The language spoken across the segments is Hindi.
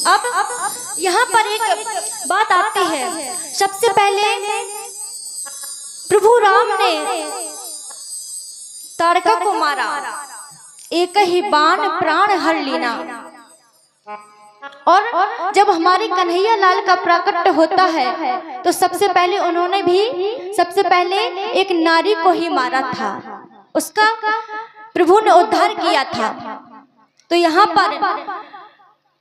अब यहाँ पर एक बात आती है। सबसे पहले प्रभु राम ने ताड़का को मारा, एक ही बाण प्राण हर लीना। और जब हमारे कन्हैया लाल का प्राकट्य होता है तो सबसे पहले उन्होंने भी एक नारी को ही मारा था, उसका प्रभु ने उद्धार किया था। तो यहाँ पर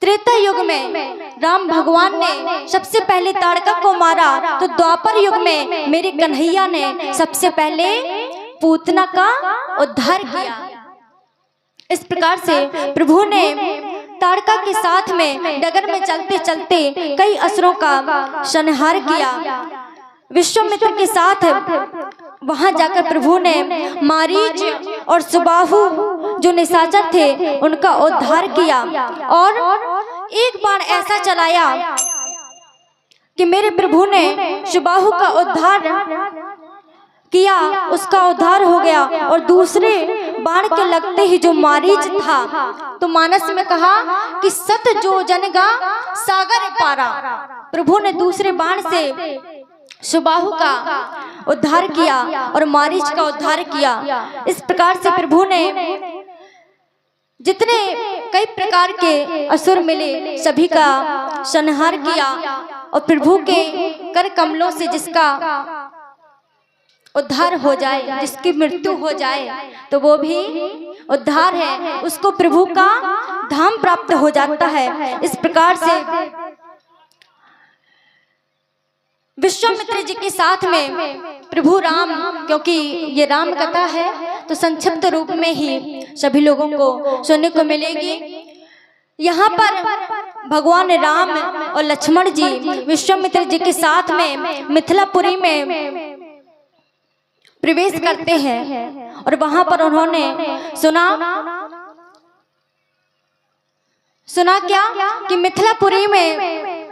त्रेता युग में राम भगवान ने सबसे पहले ताड़का को मारा, तो द्वापर युग में मेरे कन्हैया ने सबसे पहले पूतना का उद्धार किया। इस प्रकार से प्रभु ने ताड़का के साथ में डगर में चलते चलते कई असुरों का संहार किया। विश्वामित्र के साथ वहां जाकर प्रभु ने मारीच और सुबाहु जो निशाचर थे उनका उद्धार किया। और एक बाण ऐसा चलाया कि मेरे प्रभु ने सुबाहु का उद्धार किया, उसका उद्धार हो गया। और दूसरे बाण के लगते ही जो मारीच था तो मानस में कहा कि सत जो जनगा सागर पारा। प्रभु ने दूसरे बाण से सुबाहु का उद्धार किया और मारीच का उद्धार किया। इस प्रकार से प्रभु ने जितने कई प्रकार के असुर मिले सभी का संहार किया। और प्रभु के कर कमलों से जिसका उद्धार हो जाए, जिसकी मृत्यु हो जाए तो वो भी उद्धार है, उसको प्रभु का धाम प्राप्त हो जाता है। इस प्रकार से विश्वामित्र जी के साथ में प्रभु राम, क्योंकि ये राम कथा है तो संक्षिप्त रूप में ही सभी लोगों को सुनने को मिलेगी। यहाँ पर भगवान राम और लक्ष्मण जी विश्वामित्र जी के साथ में मिथिलापुरी में प्रवेश करते हैं। और वहां पर उन्होंने सुना क्या कि मिथिलापुरी में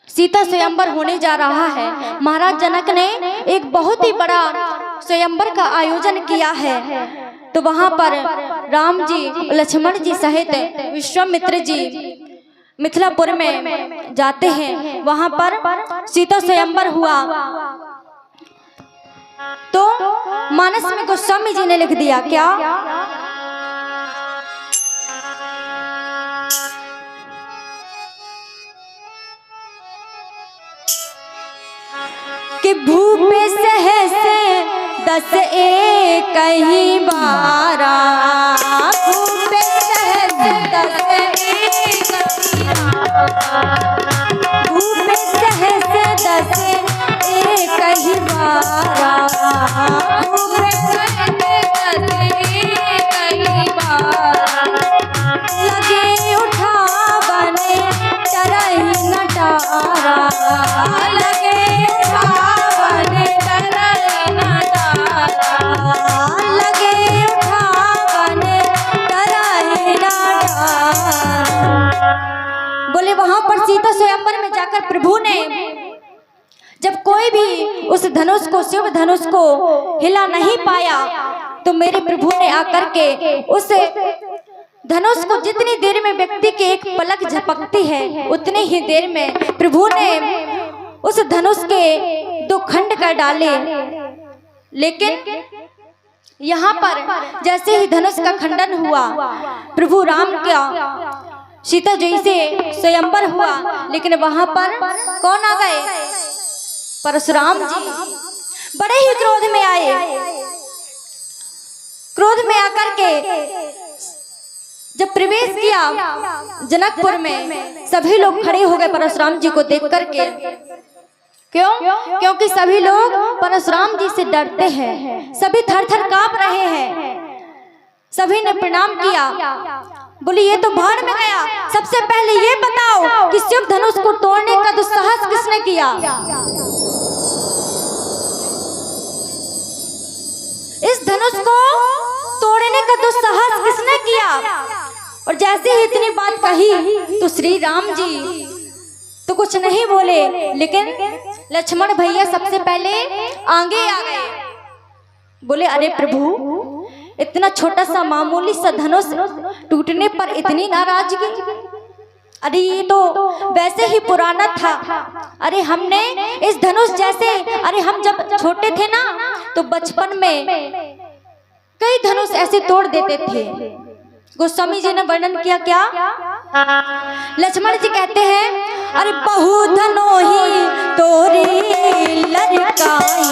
सीता स्वयंवर होने जा रहा है। महाराज जनक ने एक बहुत ही बड़ा स्वयंवर का आयोजन किया है। तो वहां पर राम जी लक्ष्मण जी सहित विश्वामित्र जी मिथिलापुर में जाते हैं। वहां पर सीता स्वयंवर हुआ तो मानस में गोस्वामी जी ने लिख दिया क्या कि भूपे सहसे 10 एक ही बारा, भूपे सहसे 10 एक ही बारा, भूपे सहसे 10 एक ही बारा, भूपे सहसे 10 एक ही बारा, लगे उठावने तरही न डारा, लगे उठावने तरही न डारा, लगे उठावने तरही न डारा। बोले वहां पर सीता स्वयंवर में जाकर प्रभु ने जब कोई भी उस धनुष को, शिव धनुष को हिला नहीं पाया तो मेरे प्रभु ने आकर के उस धनुष को, जितनी देर में व्यक्ति की एक पलक झपकती है उतनी ही देर में प्रभु ने उस धनुष के 2 खंड कर डाले। लेकिन यहाँ पर जैसे ही धनुष का खंडन हुआ, प्रभु राम का सीता जी से स्वयंवर हुआ, लेकिन वहां पर कौन आ गए? परशुराम जी बड़े ही क्रोध में आए। क्रोध में आकर के जब प्रवेश किया जनकपुर में, सभी लोग खड़े हो गए परशुराम जी को देख करके। क्यों? क्योंकि सभी लोग परशुराम जी से डरते हैं, सभी थर थर कांप रहे हैं। सभी ने प्रणाम किया, बोली ये तो भाड़ में गया। सबसे पहले ये बताओ कि शिव धनुष को तोड़ने का दुस्साहस किसने किया? इस धनुष को तोड़ने का दुस्साहस किसने किया? और जैसे ही इतनी बात कही तो श्री राम जी तो कुछ नहीं बोले, लेकिन लक्ष्मण भैया सबसे पहले आगे आ गए। बोले अरे प्रभु, इतना छोटा सा मामूली सा धनुष टूटने पर इतनी नाराजगी, अरे ये तो वैसे ही पुराना था। अरे हमने इस धनुष जैसे, अरे हम जब छोटे थे ना तो बचपन में कई धनुष ऐसे तोड़ देते थे। गोस्वामी जी ने वर्णन किया क्या? लक्ष्मण जी कहते हैं अरे बहु धनोही तोरी लड़काई,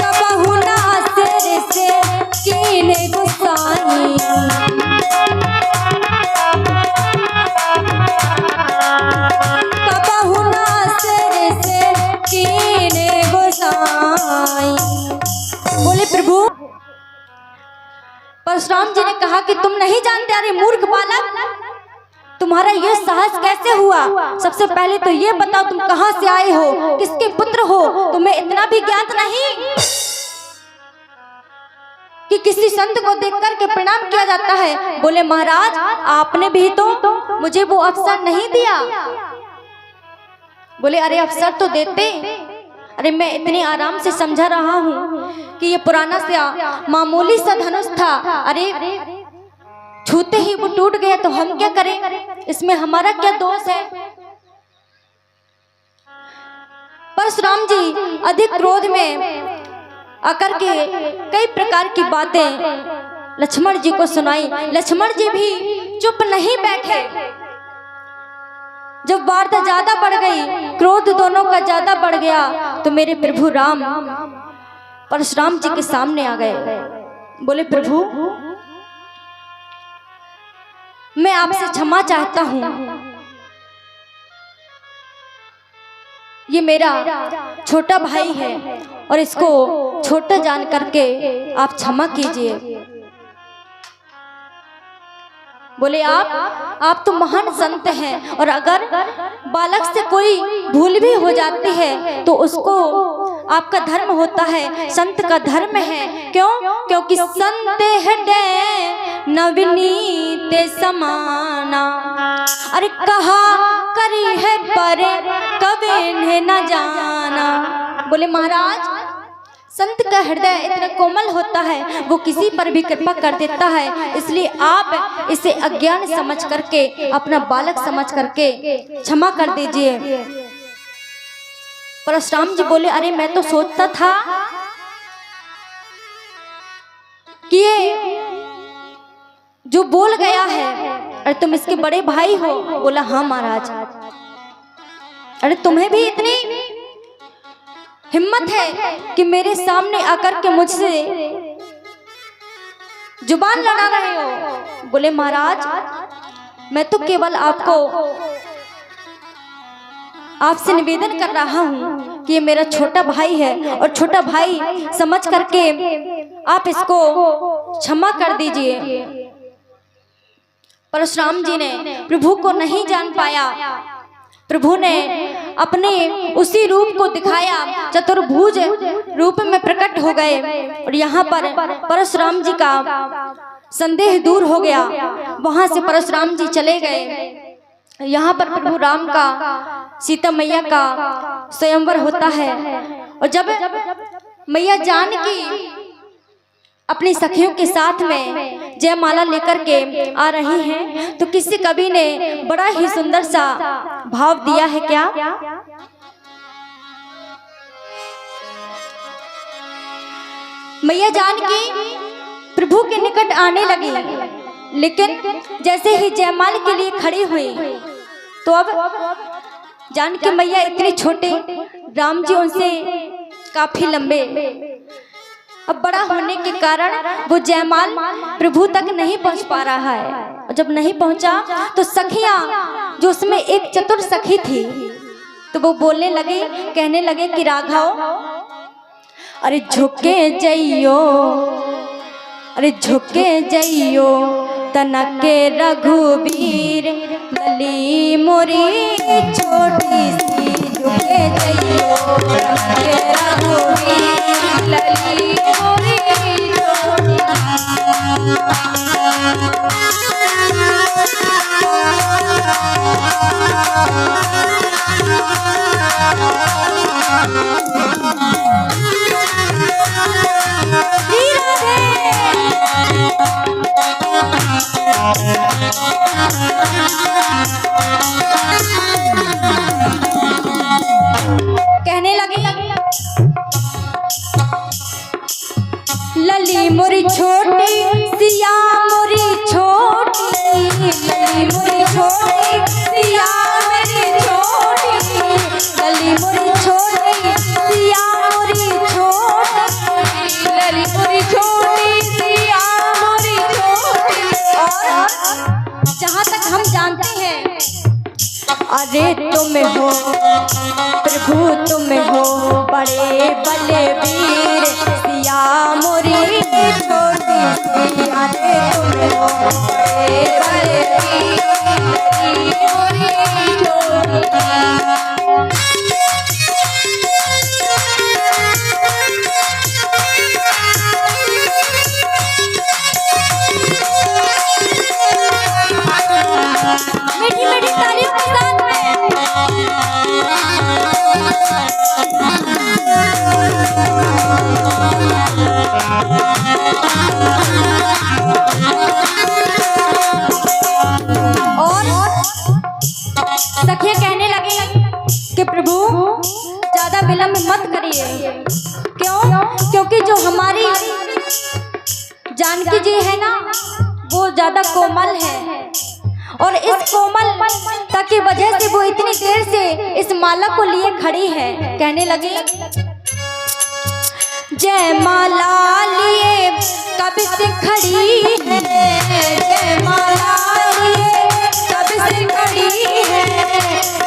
कबहु नासिर से कीने गुसाई, कबहु नासिर से कीने गुसाई। बोले प्रभु, परशुराम जी ने कहा कि तुम नहीं जानते, अरे मूर्ख बालक, तुम्हारा यह साहस कैसे हुआ? सबसे पहले तो ये बताओ तुम कहां से आए हो, किसके पुत्र हो? तुम्हें इतना भी ज्ञात नहीं कि किसी संत को देख करके प्रणाम किया जाता है? बोले महाराज, आपने भी तो मुझे वो अवसर नहीं दिया। बोले अरे अवसर तो देते, अरे मैं इतने आराम से समझा रहा हूँ कि ये पुराना सा मामूली सा धनुष था, अरे छूते ही वो टूट गया तो हम क्या करें, इसमें हमारा क्या दोष है? परशुराम जी अधिक क्रोध में आकर के कई प्रकार की बातें लक्ष्मण जी को सुनाई। लक्ष्मण जी भी चुप नहीं बैठे। जब वार्ता ज्यादा बढ़ गई, क्रोध दोनों का ज्यादा बढ़ गया, तो मेरे प्रभु राम परशुराम जी के सामने आ गए। बोले प्रभु, मैं आपसे क्षमा चाहता हूं, ये मेरा छोटा भाई है और इसको छोटा जान करके आप क्षमा कीजिए। बोले आप तो महान संत हैं, और अगर बालक से कोई भूल भी हो जाती है तो उसको आपका धर्म होता है, संत का धर्म है। क्यों? क्योंकि संत हृदय नवनीत समाना, अरे कहा करी है पर कभी ने न जाना। बोले महाराज, संत का हृदय इतना कोमल होता है, वो किसी पर भी कृपा कर देता है, इसलिए आप इसे अज्ञान समझ करके, अपना बालक समझ करके क्षमा कर दीजिए। परशुराम जी बोले अरे मैं तो सोचता था कि ये जो बोल गया है, अरे तुम इसके बड़े भाई हो? बोला हाँ महाराज। अरे तुम्हें भी इतनी हिम्मत है कि मेरे सामने आकर के मुझसे जुबान लड़ा रहे हो? बोले महाराज, मैं तो केवल आपसे निवेदन कर रहा हूँ कि ये मेरा छोटा भाई है, और छोटा भाई समझ करके आप इसको क्षमा कर दीजिए। परशुराम जी ने प्रभु को नहीं जान पाया। प्रभु ने अपने उसी रूप को दिखाया, चतुर्भुज रूप में प्रकट हो गए, और यहाँ पर परशुराम जी का संदेह दूर हो गया। वहां से परशुराम जी चले गए। यहाँ पर प्रभु राम का सीता मैया का स्वयंवर होता है, और जब मैया जानकी अपनी सखियों के साथ में जयमाला लेकर के आ रही हैं, तो किसी कवि ने बड़ा ही सुंदर सा भाव दिया है। क्या? मैया जानकी प्रभु के निकट आने लगी, लेकिन जैसे ही जयमाल के लिए खड़ी हुई तो अब जानकी मैया इतने छोटे, राम जी उनसे काफी लंबे, अब बड़ा होने के कारण वो जयमाल प्रभु तक नहीं पहुंच पा रहा है। और जब नहीं पहुंचा तो सखियां, जो उसमें एक चतुर सखी थी, तो वो बोलने लगे, कहने लगे कि राघव, अरे झुके जइयो, अरे झुके जइयो तनके रघुवीर, लली मोरी छोटी सी, झुके जइयो तनके रघुवीर, लली मोरी छोटी सी। कहने लगी लली मोरी छोटी सिया मोरी छोटी, लली मोरी छोटी सिया मेरी छोटी, लली मोरी छोटी सिया मोरी छोटी, लली मोरी छोटी सिया मोरी छोटी। और जहाँ तक हम जानते हैं, अरे तुम हो प्रभु तुम हो बड़े बलवीर, सिया मोरी छोटी सी, अरे तुम हो बड़े बलवीर मोरी छोटी। मीठी मीठी तालियों के साथ सखिया कहने लगी कि प्रभु ज्यादा विलंब मत करिए। क्यों? क्योंकि जो हमारी जानकी जी है ना, वो ज्यादा कोमल है, और इस कोमलता की वजह से वो इतनी देर से इस माला को लिए खड़ी है। कहने लगी जय माला लिए कब से खड़ी है, जय माला लिए कब से खड़ी है,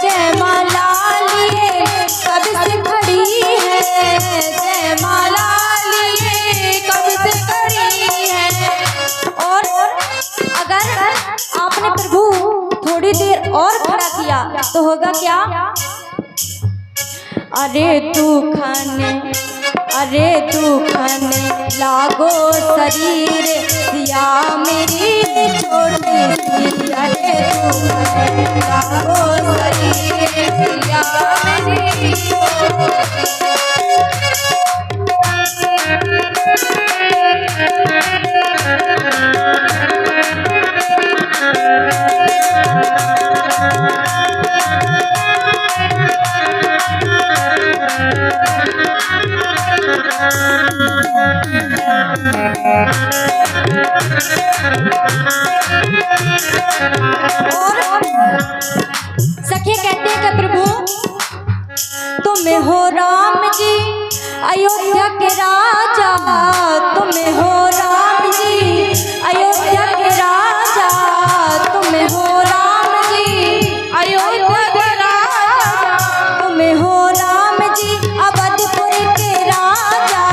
जय माला लिए कब से खड़ी है, जय माला लिए कब से खड़ी है। और अगर आपने प्रभु थोड़ी देर और खड़ा किया तो होगा क्या? अरे तू खाने लागो शरीर, सिया मेरी छोटी सी, अरे तू खाने लागो शरीर, सिया मेरी छोटी सखी कहते हैं कि प्रभु तुम हो राम जी अयोध्या के राजा, तुम हो राम जी अयोध्या के राजा, तुम हो राम जी अयोध्या के राजा, तुम हो राम जी अवधपुर के राजा,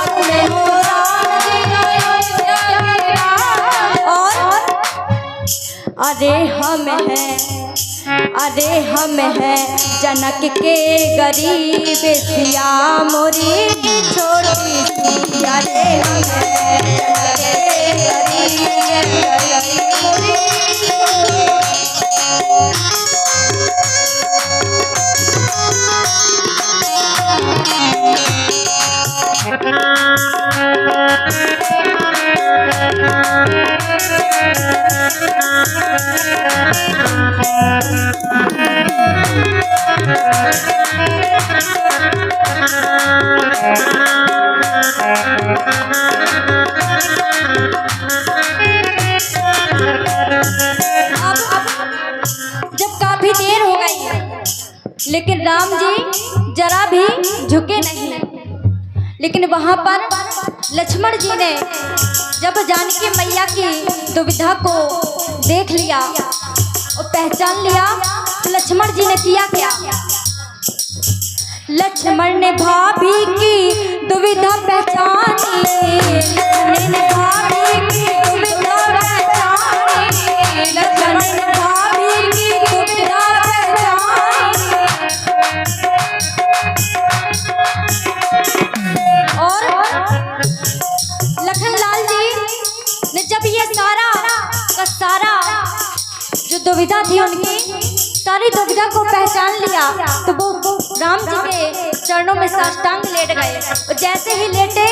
तुम हो राम जी अयोध्या के राजा। और अरे हम हैं जनक के गरीब, सिया मोरी छोटी सी, अरे हम हैं जनक के गरीब मोरी। जब काफी देर हो गई है लेकिन राम जी जरा भी झुके नहीं, लेकिन वहां पर लक्ष्मण जी ने जब जानकी मैया की दुविधा को देख लिया और पहचान लिया तो लक्ष्मण जी ने किया क्या? लक्ष्मण ने भाभी की दुविधा पहचानी, लक्ष्मण ने भाभी की दुविधा पहचानी, लक्ष्मण ने भाभी की दुविधा पहचानी। और लखनलाल जी ने जब ये सारा का सारा जो दुविधा थी उनकी सारी दुविधा को पहचान लिया तो वो राम जी के चरणों में साष्टांग लेट गए। और जैसे ही लेटे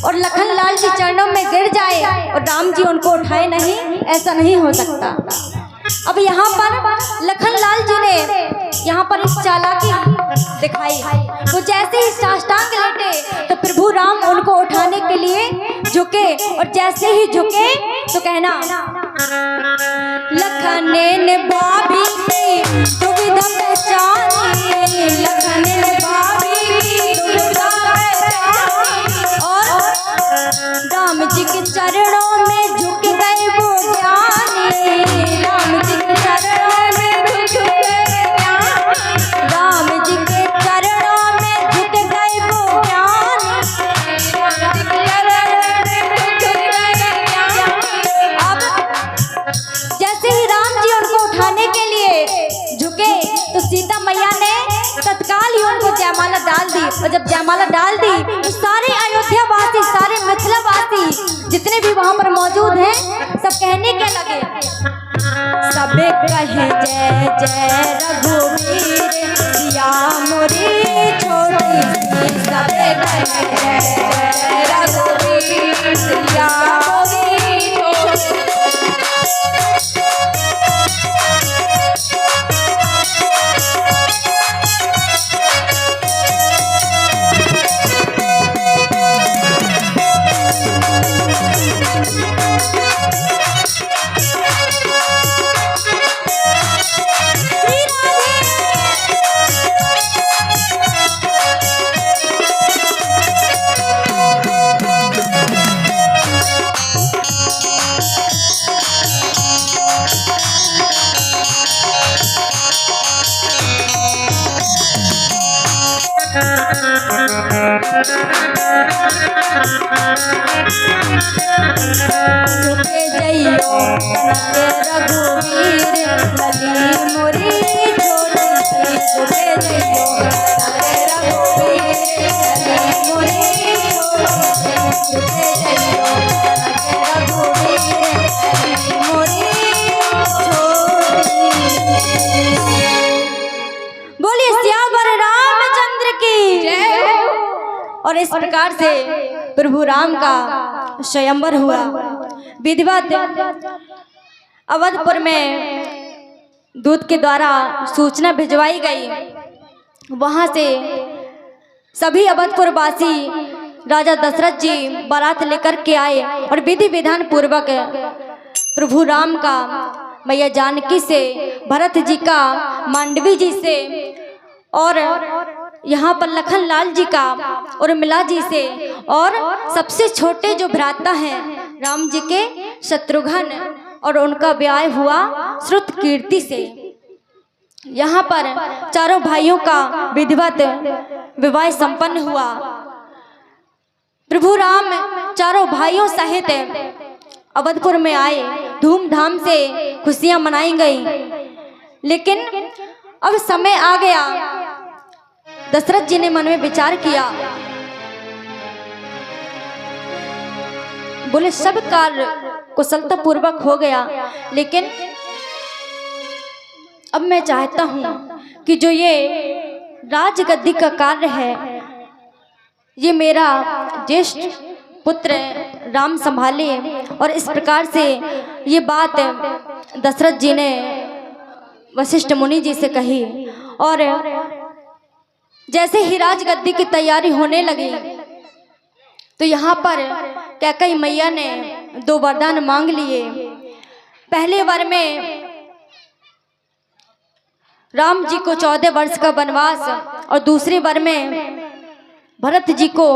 और लखनलाल जी चरणों में गिर जाए और राम जी उनको उठाए नहीं, ऐसा नहीं हो सकता। अब यहाँ पर लखनलाल जी ने यहाँ पर एक चालाकी दिखाई। तो जैसे ही साष्टांग लेटे तो प्रभु राम उनको उठाने के लिए झुके, और जैसे ही झुके तो कहना, लखन ने भाभी की दुविधा पहचानी, लखन ने भाभी की दुविधा पहचानी, और राम जी के चरणों में झुक गए वो ज्ञानी, राम जी के चरणों में झुक गए ज्ञानी, राम जी के चरणों में झुक गए वो ज्ञानी, राम जी के चरणों में झुक गए ज्ञानी। अब जैसे ही राम जी उनको उठाने के लिए झुके तो सीता मैया ने तत्काल ही उनको जयमाला डाल दी, और जब जयमाला डाल दी तो सारे अयोध्यावासी, सारे मिथिलावासी जितने भी वहां पर मौजूद हैं सब कहने के लगे, सबे कहे जय जय रघुवीर सिया मोरी छोटी सी, सबे कहे जय जय रघुवीर सिया मोरी छोटी। झुके जइयो रघुवीर लली मोरी छोटी सी, झुके जइयो रघुवीर लली मोरी छोटी सी, झुके जइयो रघुवीर लली मोरी छोटी सी। बोलिए सियावर रामचंद्र की जय। और इस प्रकार से प्रभु राम का स्वयंवर हुआ। विधिवत अवधपुर में दूत के द्वारा सूचना भिजवाई गई। वहां से सभी अवधपुर वासी राजा दशरथ जी बारात लेकर के आए और विधि विधान पूर्वक प्रभु राम का मैया जानकी से, भरत जी का मांडवी जी से, और यहाँ पर लखनलाल जी का उर्मिला जी से, और सबसे छोटे जो भ्राता हैं राम जी के शत्रुघ्न, और उनका ब्याह हुआ श्रुतकीर्ति से। यहाँ पर चारों भाइयों का विधिवत विवाह संपन्न हुआ। प्रभु राम चारों भाइयों सहित अवधपुर में आए, धूमधाम से खुशियां मनाई गई। लेकिन अब समय आ गया, दशरथ जी ने मन में विचार किया, बोले सब कार्य कुशलता पूर्वक हो गया, लेकिन अब मैं चाहता हूं कि जो ये राजगद्दी का कार्य है ये मेरा ज्येष्ठ पुत्र राम संभाले। और इस प्रकार से ये बात दशरथ जी ने वशिष्ठ मुनि जी से कही। और जैसे ही राजगद्दी की तैयारी होने लगी तो यहाँ पर कैकेयी मैया ने 2 वरदान मांग लिए। पहले वर में राम जी को 14 वर्ष का वनवास, और दूसरे वर में भरत जी को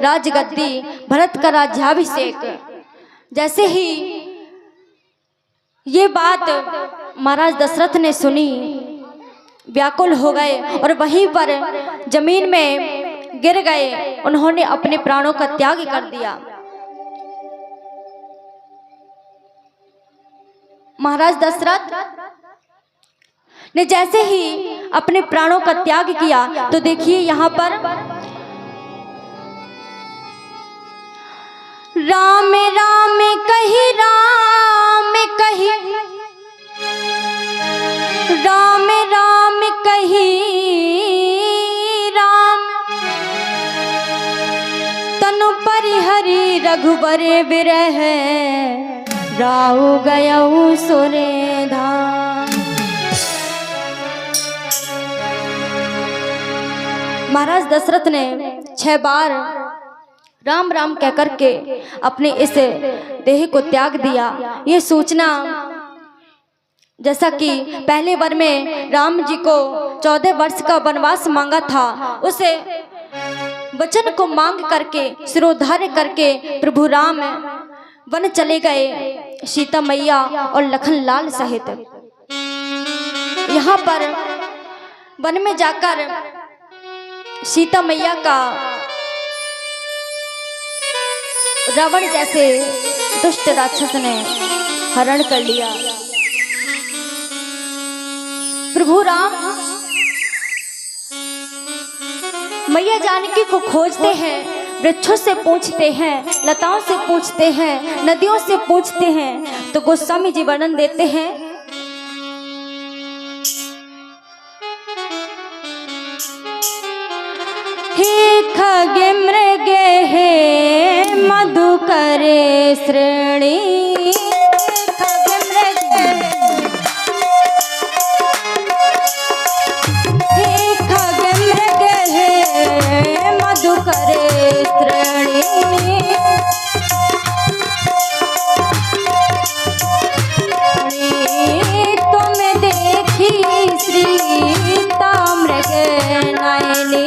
राजगद्दी, भरत का राज्याभिषेक। जैसे ही ये बात महाराज दशरथ ने सुनी, व्याकुल हो गए और वहीं पर जमीन में गिर गए। उन्होंने अपने प्राणों का त्याग कर दिया। महाराज दशरथ ने जैसे ही अपने प्राणों का त्याग किया तो देखिए यहाँ पर राम राम कही, राम कही, राम राम कही, राम तनु पर हरि रघुबर बिरह राहु गयऊ सुरे धाम। महाराज दशरथ ने 6 बार राम राम कहकर के अपने इस देह को त्याग दिया। ये सूचना जैसा कि पहले वर में राम जी को 14 वर्ष का वनवास मांगा था, उसे वचन को मांग करके सिरोधार्य करके प्रभु राम वन चले गए सीता मैया और लखन लाल सहित। यहाँ पर वन में जाकर सीता मैया का रावण जैसे दुष्ट राक्षस ने हरण कर लिया। प्रभु राम मैया जानकी को खोजते हैं, वृक्षों से पूछते हैं, लताओं से पूछते हैं, नदियों से पूछते हैं, तो गोस्वामी जी वर्णन देते हैं। हे खगे मृगे हे मधुकरे श्रेणी, खगे मृगे हे खगे मृगे हे मधुकरे श्रेणी, तुम देखी सीता मृग नयनी,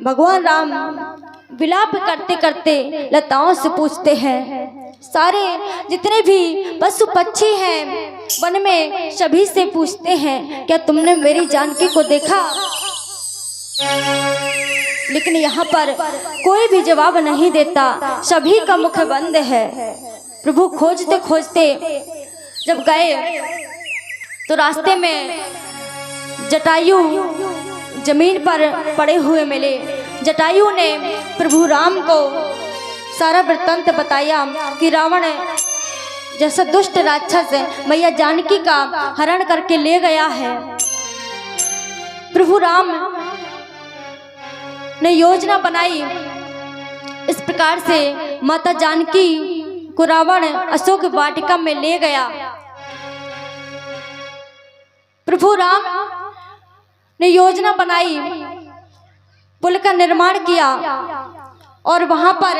भगवान राम विलाप करते करते लताओं से पूछते हैं, सारे जितने भी पशु पक्षी हैं वन में सभी से पूछते हैं, क्या तुमने मेरी जानकी को देखा? लेकिन यहाँ पर कोई भी जवाब नहीं देता, सभी का मुख बंद है। प्रभु खोजते खोजते जब गए तो रास्ते में जटायु जमीन पर पड़े हुए मिले। जटायु ने प्रभु राम को सारा वृत्तांत बताया कि रावण जैसा दुष्ट राक्षस मैया जानकी का हरण करके ले गया है। प्रभु राम ने योजना बनाई इस प्रकार से, माता जानकी को रावण अशोक वाटिका में ले गया। प्रभु राम ने योजना बनाई, पुल का निर्माण किया और वहां पर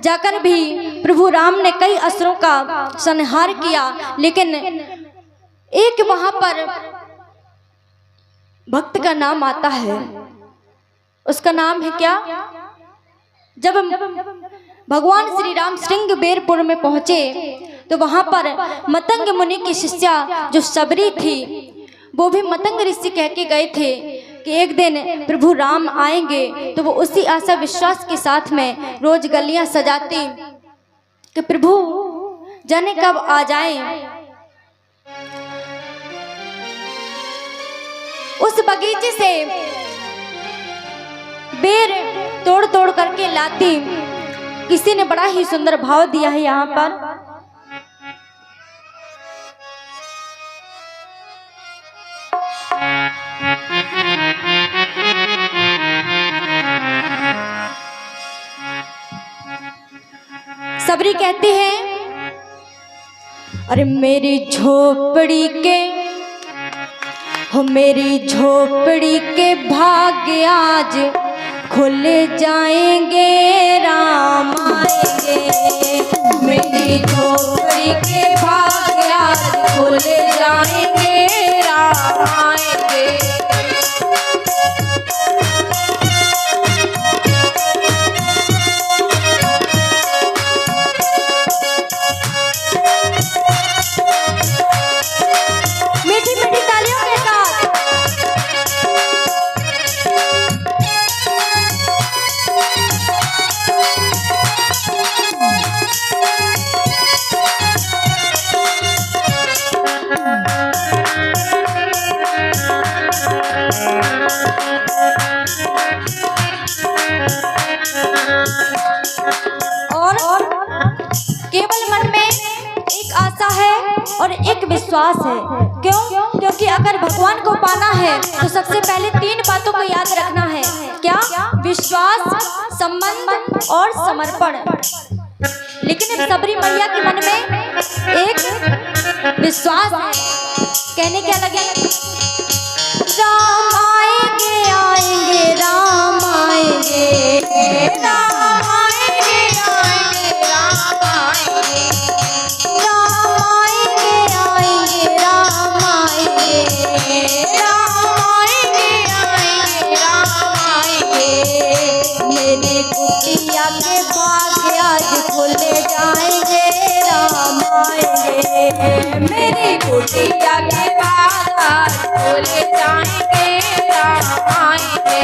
जाकर भी प्रभु राम ने कई असुरों का संहार किया। लेकिन एक वहां पर भक्त का नाम आता है, उसका नाम है क्या? जब भगवान श्री राम श्रृंगबेरपुर में पहुंचे तो वहां पर मतंग मुनि की शिष्या जो सबरी थी, वो भी मतंग ऋषि कह के गए थे कि एक दिन प्रभु राम आएंगे। तो वो उसी आशा विश्वास के साथ में रोज गलियां सजाती कि प्रभु जाने कब आ जाएं। उस बगीचे से बेर तोड़ तोड़ करके लाती। किसी ने बड़ा ही सुंदर भाव दिया है यहाँ पर, सबरी कहती है, अरे मेरी झोपड़ी के हो, मेरी झोपड़ी के भाग्य आज खुल जाएंगे, राम आएंगे। मेरी झोपड़ी के भाग्य आज खुल जाएंगे, राम आएंगे। मीठी मीठी तालियों के साथ केवल मन में एक आशा है और एक विश्वास है। क्यों? क्योंकि अगर भगवान को पाना है तो सबसे पहले 3 बातों को याद रखना है। क्या? विश्वास, संबंध और समर्पण। लेकिन सबरी मैया के मन में एक विश्वास है। कहने क्या लगे? राम आएंगे आएंगे राम आएंगे, राम आएंगे आएंगे राम आएंगे, राम आएंगे आएंगे राम आएंगे, राम आएंगे आएंगे राम आएंगे। मेरे कुटिया के भाग्य आज खुल जाएंगे राम आएंगे, मेरी कुटिया के भाग्य आज खुल जाएंगे राम आएंगे।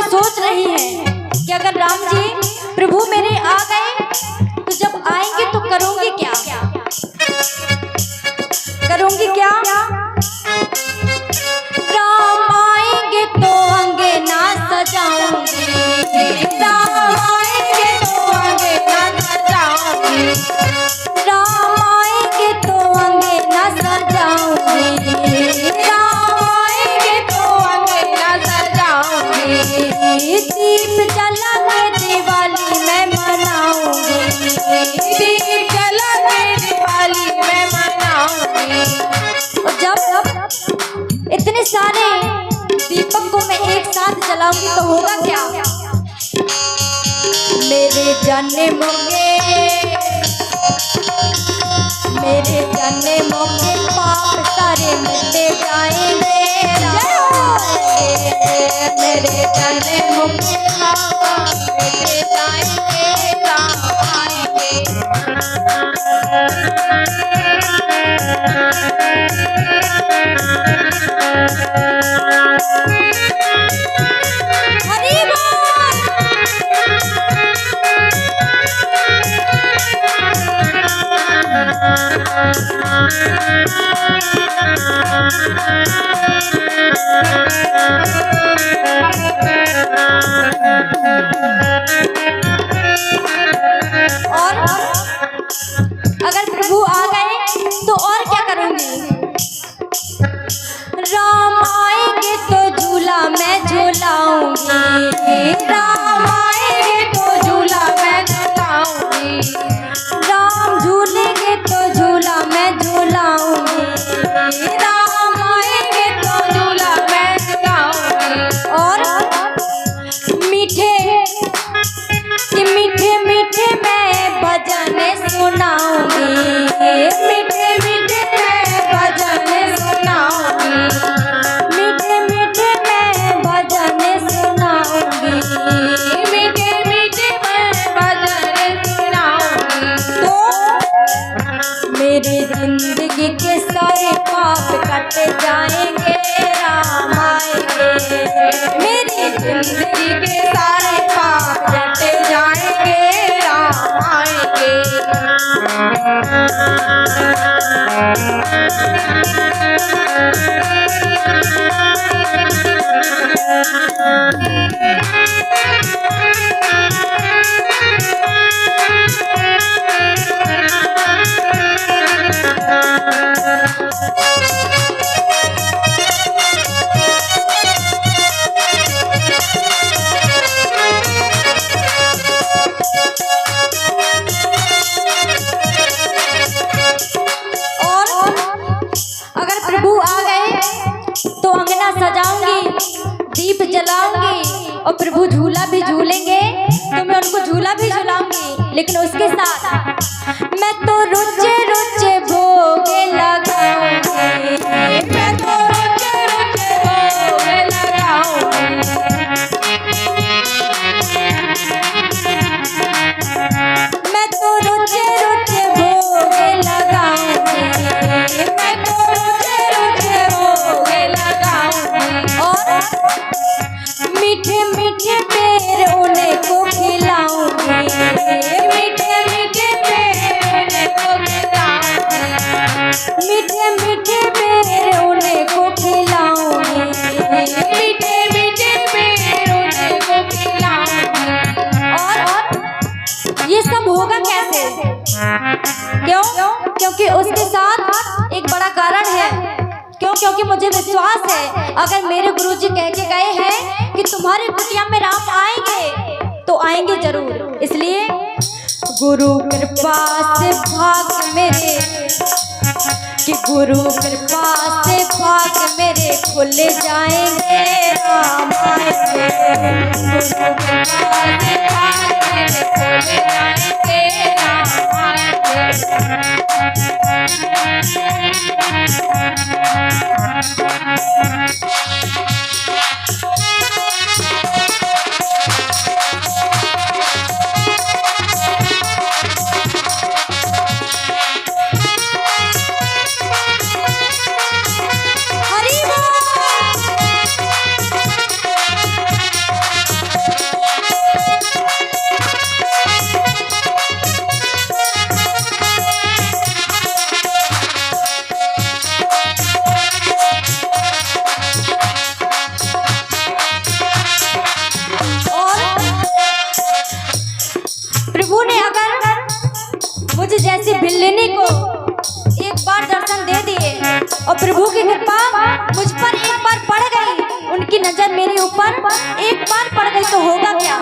सोच रही है कि अगर राम जी प्रभु मेरे आ गए तो जब आएंगे तो करूंगी क्या, करूंगी क्या? राम आएंगे तो अंगना सजाऊंगी, राम आएंगे तो अंगना सजाऊंगी, राम आएंगे तो अंगना सजाऊंगी, राम आएंगे तो अंगना सजाऊंगी। दीप जला के दिवाली मैं मनाऊंगी, दीप जला के दिवाली मैं मनाऊंगी। और जब इतने सारे दीपक को मैं एक साथ जलाऊंगी तो होगा क्या? मेरे जन्मों के पाप सारे मिटे जाएंगे, मेरे जन्मों के पाप मिटे जाएंगे राम आएंगे। हरि बोल। और अगर प्रभु आ गए तो और क्या करूंगी? राम आएंगे तो झूला मैं झूलाऊंगी, राम आएंगे तो झूला मैं झूलाऊंगी, राम झूलेंगे तो झूला मैं झूलाऊंगी, राम आएंगे तो झूला मैं झूलाऊंगी। और मीठे मीठे मीठे मैं भजन सुनाऊंगी, मीठे मीठे मैं भजन सुनाऊंगी, मीठे मीठे मैं भजन सुनाऊंगी, मीठे मीठे मैं भजन सुनाऊंगी। तो मेरी जिंदगी के सारे पाप कट जाएंगे राम आएंगे, मेरी जिंदगी के सारे पाप कट जाएंगे राम आएंगे। दीप जलाऊंगी और प्रभु झूला भी झूलेंगे तो मैं उनको झूला भी झुलाऊंगी। लेकिन उसके साथ मैं तो रुचे रुचे भोग लगाऊंगी, मैं तो रुचे रुचे भोग लगाऊंगी, मैं तो रुचे रुचे भोग लगाऊंगी, मैं तो रुचे रुचे भोग लगाऊंगी। और मीठे मीठे पेड़ उन्हें को खिलाऊंगी, मीठे मीठे पेड़ उन्हें को खिलाऊंगी, मीठे मीठे पेड़ उन्हें को खिलाऊंगी, मीठे मीठे पेड़ उन्हें को खिलाऊंगी। और ये सब होगा कैसे? क्यों? क्योंकि उसके साथ एक बड़ा कारण है। क्यों? क्योंकि मुझे विश्वास है अगर मेरे गुरुजी कह के गए हैं कि तुम्हारी कुटिया में राम आएंगे तो आएंगे जरूर। इसलिए गुरु कृपा से भाग मेरे, कि गुरु कृपा से भाग मेरे खुल जाएंगे, राम आएंगे, गुरु कृपा से भाग मेरे खुल जाएंगे, राम आएंगे। मुझे जैसी भिल्लिनी को एक बार दर्शन दे दिए और प्रभु की कृपा मुझ पर एक बार पड़ गई, उनकी नजर मेरे ऊपर एक बार पड़ गई तो होगा क्या?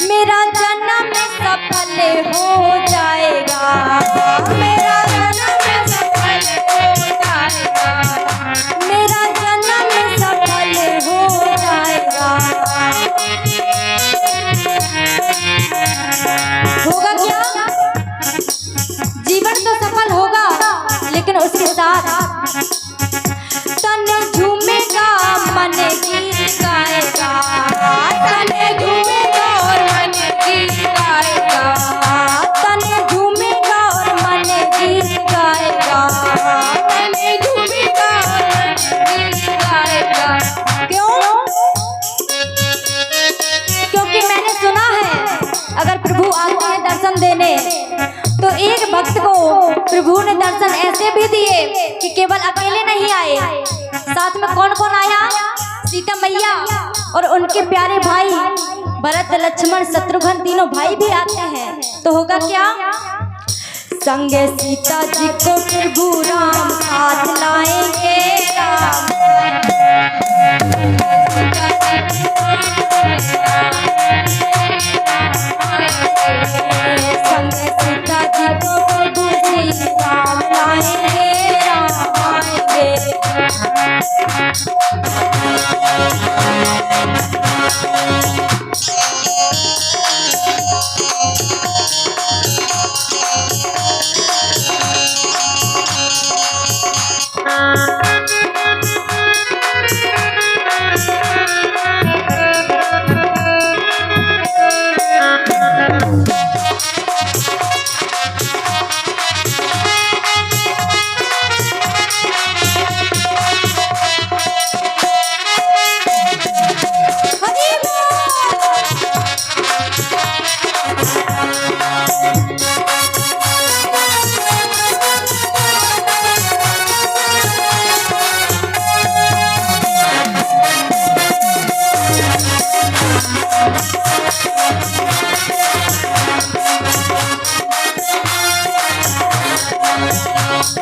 मेरा जन्म सफल हो जाएगा, मेरा जन्म सफल हो जाएगा, मेरा जन्म सफल हो जाएगा। होगा क्या? जीवन तो सफल होगा, लेकिन उसके साथ तन झूमेगा, मन गीत गाएगा, तन झूमेगा और मन गीत गाएगा, तन झूमेगा और मन गीत गाएगा, तन झूमेगा और मन गीत गाएगा। क्यों? क्योंकि मैंने सुना है अगर प्रभु आते हैं दर्शन देने तो एक भक्त को प्रभु ने दर्शन ऐसे भी दिए कि केवल अकेले नहीं आए, साथ में कौन कौन आया? सीता मैया और उनके प्यारे भाई भरत लक्ष्मण शत्रुघ्न तीनों भाई भी आते हैं। तो होगा क्या? संगे सीता जी को प्रभु राम साथ लाएंगे, राम संगे सीता जी को प्रभु श्री राम लाएंगे, राम आएंगे।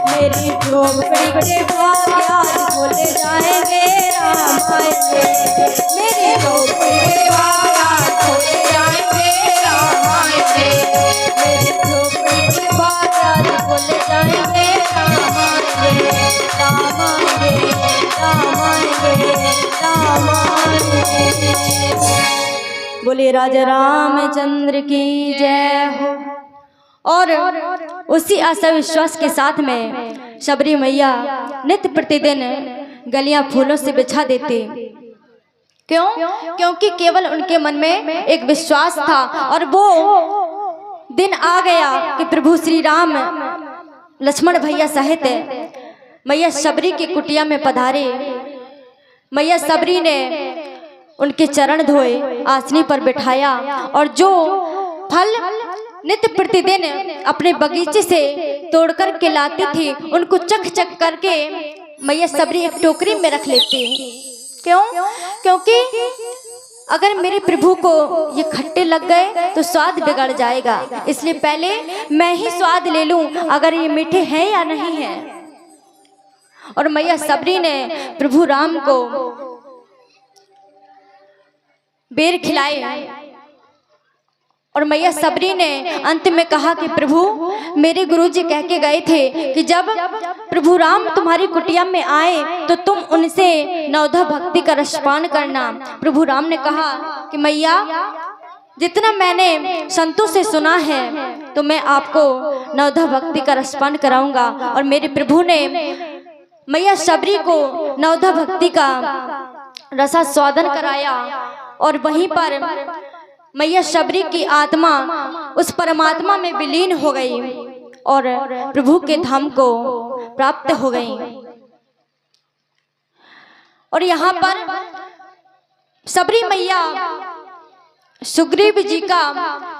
मेरी झोपड़ी के बाग खोले जाएंगे, राम आएंगे, मेरी झोपड़ी के बाग खोले जाएंगे, राम आएंगे, मेरी झोपड़ी के बाग खोले जाएंगे, राम आएंगे, राम आएंगे, राम आएंगे, राम आएंगे। बोले राजा रामचंद्र की जय हो। और उसी आशा विश्वास के साथ में शबरी मैया नित्य प्रतिदिन गलियां फूलों से बिछा देते। क्यों? क्योंकि केवल उनके मन में एक विश्वास था और वो दिन आ गया कि प्रभु श्री राम लक्ष्मण भैया सहित मैया शबरी की कुटिया में पधारे। मैया शबरी ने उनके चरण धोए, आसनी पर बिठाया और जो फल नित्य प्रतिदिन अपने बगीचे से तोड़ कर के लाती थी उनको चख चख करके मैया शबरी एक टोकरी में रख लेती। क्यों? क्योंकि अगर मेरे प्रभु को ये खट्टे लग गए तो स्वाद बिगड़ जाएगा, इसलिए पहले मैं ही स्वाद ले लूं अगर ये मीठे हैं या नहीं है। और मैया शबरी ने प्रभु राम को बेर खिलाए और मैया शबरी ने अंत में कहा कि प्रभु मेरे गुरुजी कह के गए थे कि जब प्रभु राम तुम्हारी कुटिया में आए तो तुम उनसे नवधा भक्ति का रसपान करना। प्रभु राम ने कहा कि मैया जितना मैंने संतों से सुना है तो मैं आपको नवधा भक्ति का रसपान कराऊंगा। और मेरे प्रभु ने मैया शबरी को नवधा भक्ति का रसास्वादन कराया और वहीं पर मैया शबरी की आत्मा उस परमात्मा में विलीन हो गई और प्रभु के धाम को प्राप्त हो गई। और यहाँ पर शबरी मैया सुग्रीव जी का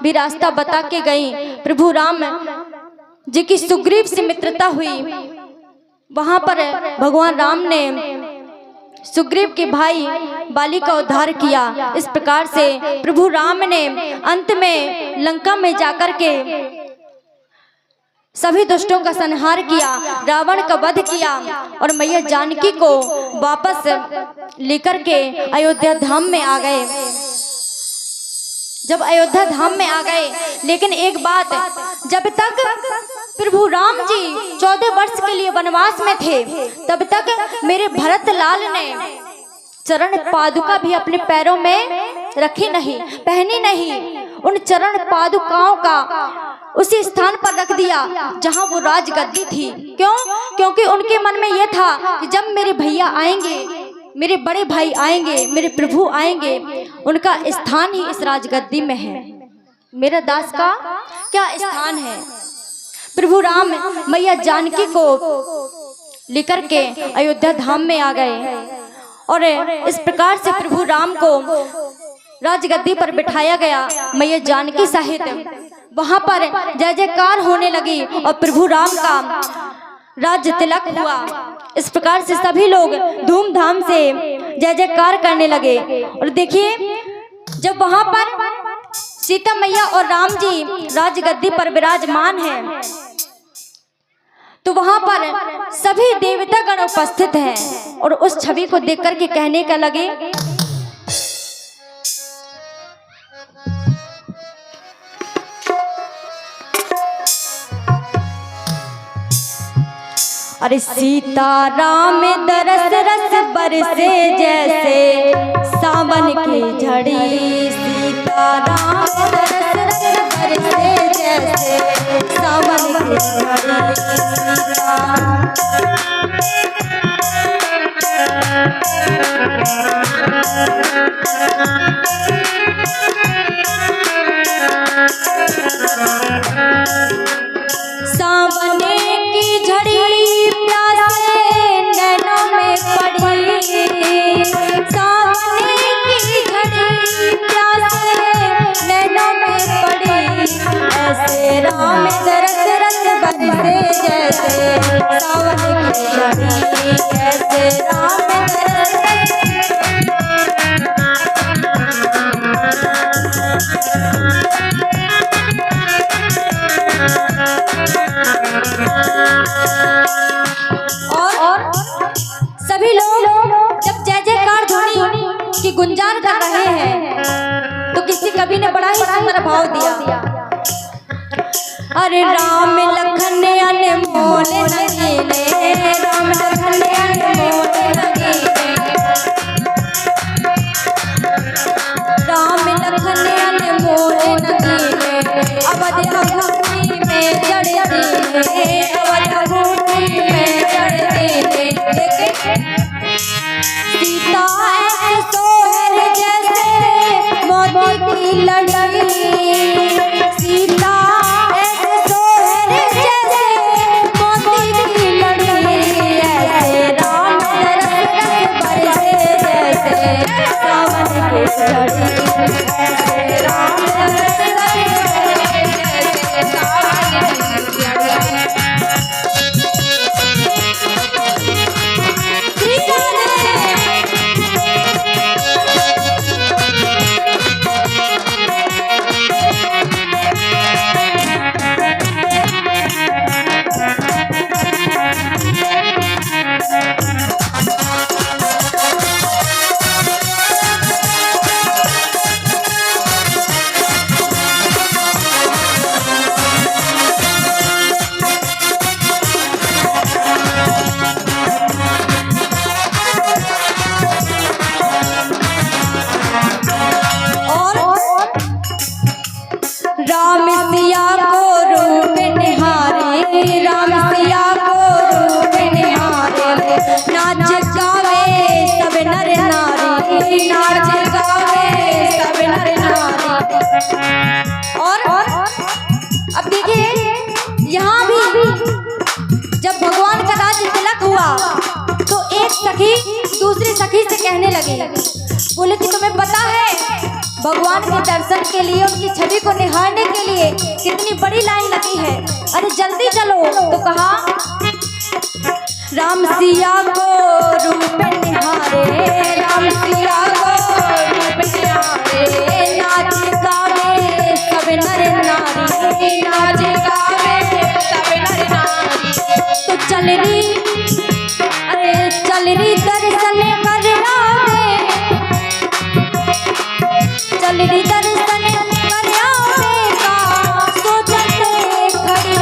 भी रास्ता बता के गई। प्रभु राम जी की सुग्रीव से मित्रता हुई, वहां पर भगवान राम ने सुग्रीव के भाई बाली का उद्धार किया। इस प्रकार से प्रभु राम ने अंत में लंका में जाकर के सभी दुष्टों का संहार किया, रावण का वध किया और मैया जानकी को वापस लेकर के अयोध्या धाम में आ गए। जब अयोध्या धाम में आ गए, लेकिन एक बात, जब तक प्रभु राम जी 14 वर्ष के लिए वनवास में थे तब तक मेरे भरत लाल ने चरण पादुका भी अपने पैरों में रखी नहीं, पहनी नहीं। उन चरण पादुकाओं का उसी स्थान पर रख दिया जहां वो राजगद्दी थी। क्यों? क्योंकि उनके मन में यह था कि जब मेरे भैया आएंगे, मेरे बड़े भाई आएंगे, मेरे प्रभु आएंगे, उनका स्थान ही इस राजगद्दी में है, मेरा दास का क्या स्थान है। प्रभु राम मैया जानकी को लेकर के अयोध्या धाम में आ गए और इस प्रकार से प्रभु राम को राजगद्दी पर बिठाया गया। मैया जानकी सहित वहां पर जय जयकार होने लगी और प्रभु राम का राज्य तिलक हुआ। इस प्रकार से सभी लोग धूमधाम से जय जयकार करने लगे। और देखिए, जब वहां पर सीता मैया और राम जी राजगद्दी पर विराजमान हैं तो वहां पर सभी देवता गण उपस्थित हैं और उस छवि को देख करके कहने का लगे, अरे सीता राम दरस रस बरसे जैसे सावन की झड़ी, सीता राम दरस रस बरसे जैसे सावन की झड़ी। सावने की झड़ी प्यासे नैनों में पड़ी, सावने की झड़ी प्यासे नैनों में पड़ी, ऐसे राम दरस रस बरसे जैसे सावन की झड़ी, ऐसे राम दरस और सभी लोग जब जय जयकार ध्वनि की गुंजान कर रहे हैं तो किसी कवि ने बड़ा ही सुंदर भाव दिया, अरे राम लखन अनमोल नगीने, राम लखन अनमोल नगीने, राम लखन अनमोल नगीने, अवध भक्ति में लड़ी, सीता ऐसे सोहर जैसे मोती की लड़ी, ऐसे राम दरस बरसे जैसे सावन की लड़ी, ऐसे राम दरस बरसे जैसे सावन की लड़ी। राम सिया को रूप निहारे, राम सिया को रूप निहारे, नाच गावे सब नर नारी, नाच गावे सब नर नारी। और अब देखिए यहाँ भी जब भगवान का राज्य तिलक हुआ तो एक सखी दूसरी सखी से कहने लगी, बोले कि तुम्हें पता है भगवान के दर्शन के लिए, उनकी छवि को निहारने के लिए कितनी बड़ी लाइन लगी है, अरे जल्दी चलो। तो कहा राम सिया को रूप निहारे, राम सिया को रूप निहारे, नाच गावे सब नर नारी, नाच गावे सब नर नारी। तो चल रही, अरे चल रही दर्शन कर आवे, चल रही दर्शन कर आवेगा, सोचते खड़ी,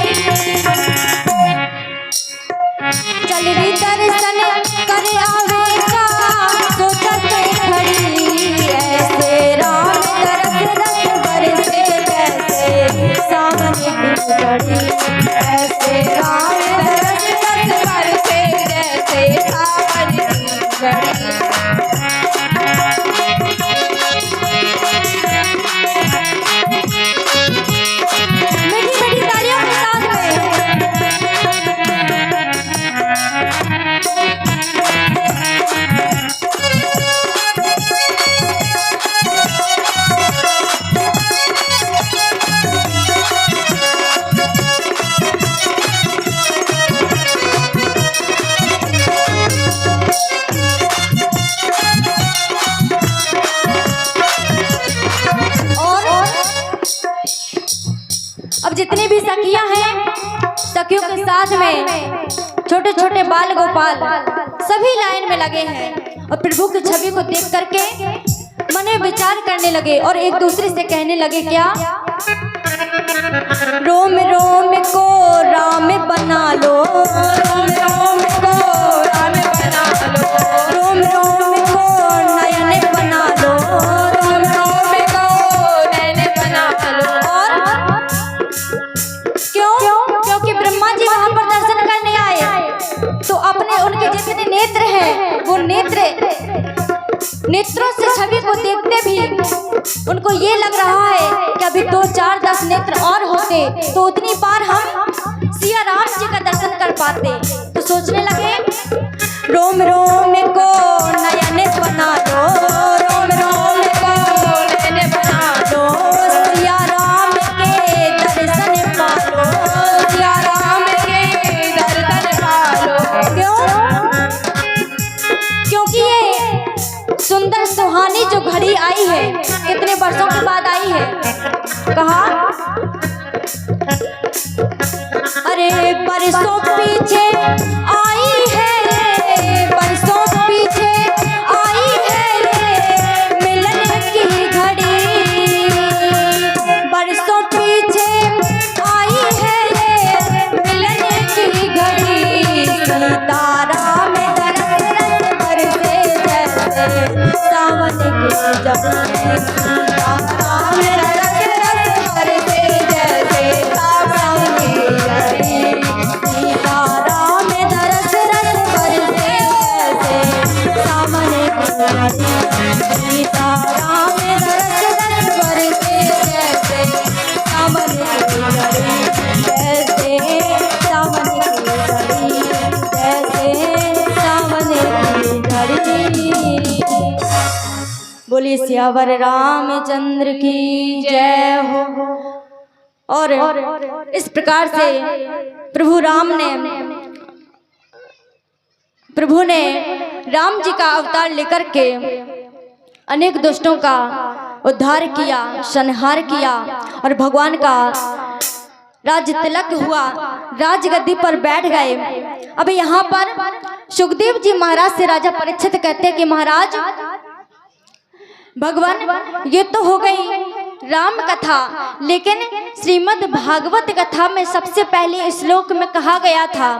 चल रही दर्शन कर आवेगा, सोचते खड़ी, ऐसे राम दरस रस बरसे जैसे सावन की लड़ी, ऐसे राम दरस रस बरसे जैसे सावन की लड़ी। अब जितनी भी सखियां हैं, सखियों के साथ में छोटे छोटे बाल गोपाल सभी लाइन में लगे हैं और प्रभु की छवि को देख करके मन में विचार करने लगे और एक दूसरे से कहने लगे क्या, रोम रोम को राम बना लो, रोम रोम को राम बना लो, रोम रोम को नयन बना लो, रोम रोम को नयन बना लो। और क्यों? क्योंकि ब्रह्मा जी वहां पर दर्शन करने आए तो अपने उनके जितने नेत्र हैं वो नेत्रों से छवि को देखते भी उनको ये लग रहा है कि अभी 2 4 10 नेत्र और होते तो उतनी बार हम सिया राम जी का दर्शन कर पाते। तो सोचने लगे रोम रोम को नयन बना दो, रोम रोम को नयन बना दो, सिया राम के दर्शन पालो, सिया राम के दर्शन पालो। क्यों? क्योंकि ये सुंदर सुहानी जो घड़ी आई है कितने वर्षों के बाद आई है। कहा अरे बरसों पीछे आई है, बरसों पीछे आई है मिलन की घड़ी, बरसों पीछे आई है मिलन की घड़ी, सीताराम दरस रस बरसे जैसे सावन की जड़ी, सीताराम दरस रस बरसे जैसे सावन की जड़ी, सीताराम दरस रस बरसे जैसे सावन की जड़ी, सीताराम दरस रस बरसे बोलिए सियावर रामचंद्र की जय हो। और इस प्रकार से प्रभु ने राम जी का अवतार लेकर के अनेक दुष्टों का उद्धार किया, संहार किया और भगवान का राज्य तिलक हुआ, राजगद्दी पर बैठ गए। अब यहाँ पर सुखदेव जी महाराज से राजा परीक्षित कहते हैं कि महाराज भगवान ये तो हो गई राम कथा, लेकिन श्रीमद् भागवत कथा में सबसे पहले श्लोक में कहा गया था